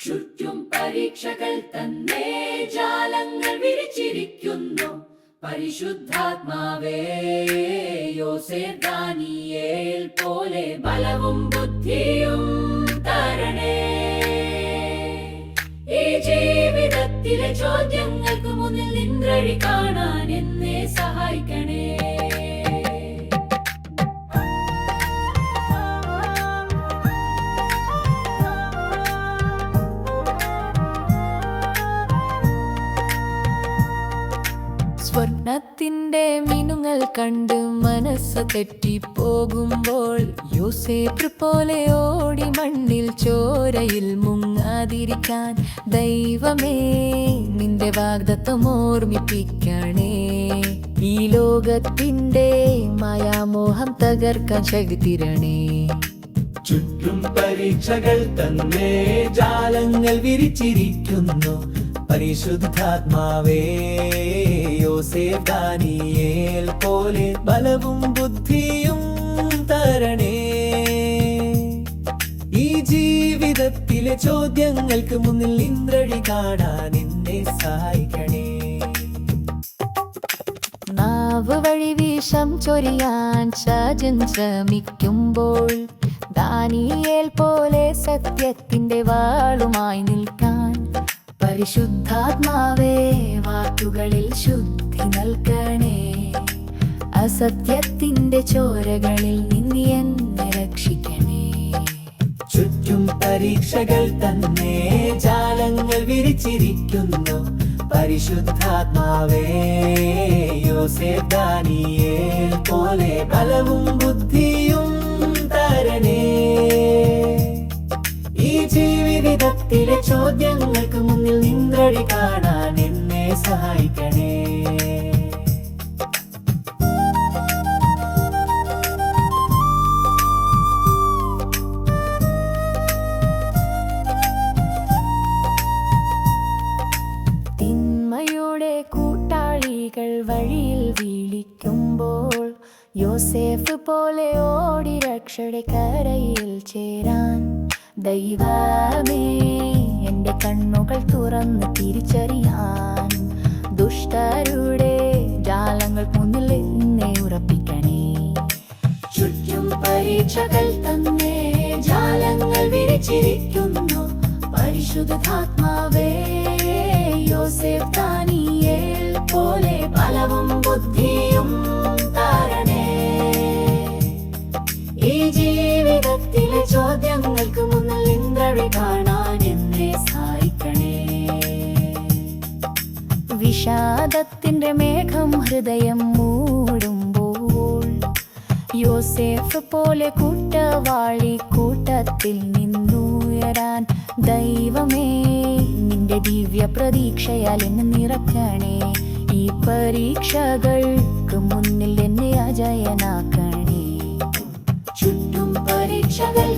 ചുറ്റും പരീക്ഷകൾ തന്നെ ജാലങ്ങൾ വിരിച്ചിരിക്കുന്നു. പരിശുദ്ധാത്മാവേ, യോസേഫ് ദാനിയേൽ പോലെ ബലവും ബുദ്ധിയും തരണേ. ഈ ജീവിതത്തിലെ ചോദ്യങ്ങൾക്ക് മുന്നിൽ നിൻവഴി കാണാൻ എന്നെ സഹായിക്കണേ. സ്വർണത്തിന്റെ മിനുങ്ങൾ കണ്ട് മനസ്സ് തെറ്റിപ്പോകുമ്പോൾ യോസേഫ് പോലെ ഓടി മണ്ണിൽ ചോരയിൽ മുങ്ങാതിരിക്കാൻ ദൈവമേ നിന്റെ വാഗ്ദത്തം ഓർമ്മിപ്പിക്കണേ. ഈ ലോകത്തിന്റെ മായാമോഹം തകർക്കാൻ ശക്തി തരണേ. ചുറ്റും പരീക്ഷകൾ തന്നെ ജാലങ്ങൾ വിരിച്ചിരിക്കുന്നു. പരിശുദ്ധാത്മാവേ, യോസേഫ് ദാനിയേൽ പോലെ ബലവും ബുദ്ധിയും തരണേ. ഈ ജീവിതത്തിലെ ചോദ്യങ്ങൾക്ക് മുന്നിൽ നിൻവഴി കാണാൻ എന്നെ സഹായിക്കണേ. നാവ് വഴി വിഷം ചൊരിയാൻ ശാജൻ ശ്രമിക്കുമ്പോൾ ദാനിയേൽ പോലെ സത്യത്തിന്റെ വാളുമായി നിൽക്കാൻ പരിശുദ്ധാത്മാവേ, വാക്കുകളിൽ ശുദ്ധി നൽകണേ. അസത്യത്തിന്റെ ചോരകളിൽ നിന്ന് എന്നെ രക്ഷിക്കണേ. ചുറ്റും പരീക്ഷകൾ തന്നെ ജാലങ്ങൾ വിരിച്ചിരിക്കുന്നു. പരിശുദ്ധാത്മാവേ, യോസേഫ് ദാനിയേൽ പോലെ ബലവും ബുദ്ധിയും തരണേ. ഈ ജീവിതത്തിലെ ചോദ്യങ്ങൾക്ക് മുന്നിൽ നിൻവഴി കാണാൻ എന്നെ സഹായിക്കണേ. തിന്മയുടെ കൂട്ടാളികൾ വഴിയിൽ വിളിക്കുമ്പോൾ യോസേഫ് പോലെ ഓടി രക്ഷയുടെ കരയിൽ ചേരാൻ ദൈവമേ എൻ്റെ കണ്ണുകൾ തുറന്ന് തിരിച്ചറിയാൻ ദുഷ്ടരുടെ ജാലങ്ങൾ മുന്നിൽ എന്നെ ഉറപ്പിക്കണേ. ചുറ്റും പരീക്ഷകൾ തന്നെ ജാലങ്ങൾ വിരിച്ചിരിക്കുന്നു. പരിശുദ്ധാത്മാവേ, യോസേഫ് ദാനിയേൽ പോലെ ബലവും ബുദ്ധിയും തരണേ. ഈ ജീവിതത്തിലെ ചോദ്യങ്ങൾക്ക് മുന്നിൽ നിൻവഴി കാണാൻ എന്നെ സഹായിക്കണേ. വിഷാദത്തിന്റെ മേഘം ഹൃദയം മൂടുമ്പോൾ യോസേഫ് പോലെ കുറ്റവാളി കൂട്ടത്തിൽ നിന്നുയരാൻ ദൈവമേ നിന്റെ ദിവ്യ പ്രതീക്ഷയാൽ എന്നെ നിറക്കണേ. ഈ പരീക്ഷകൾക്ക് മുന്നിൽ എന്നെ അജയനാക്കണേ. ചുറ്റും പരീക്ഷകൾ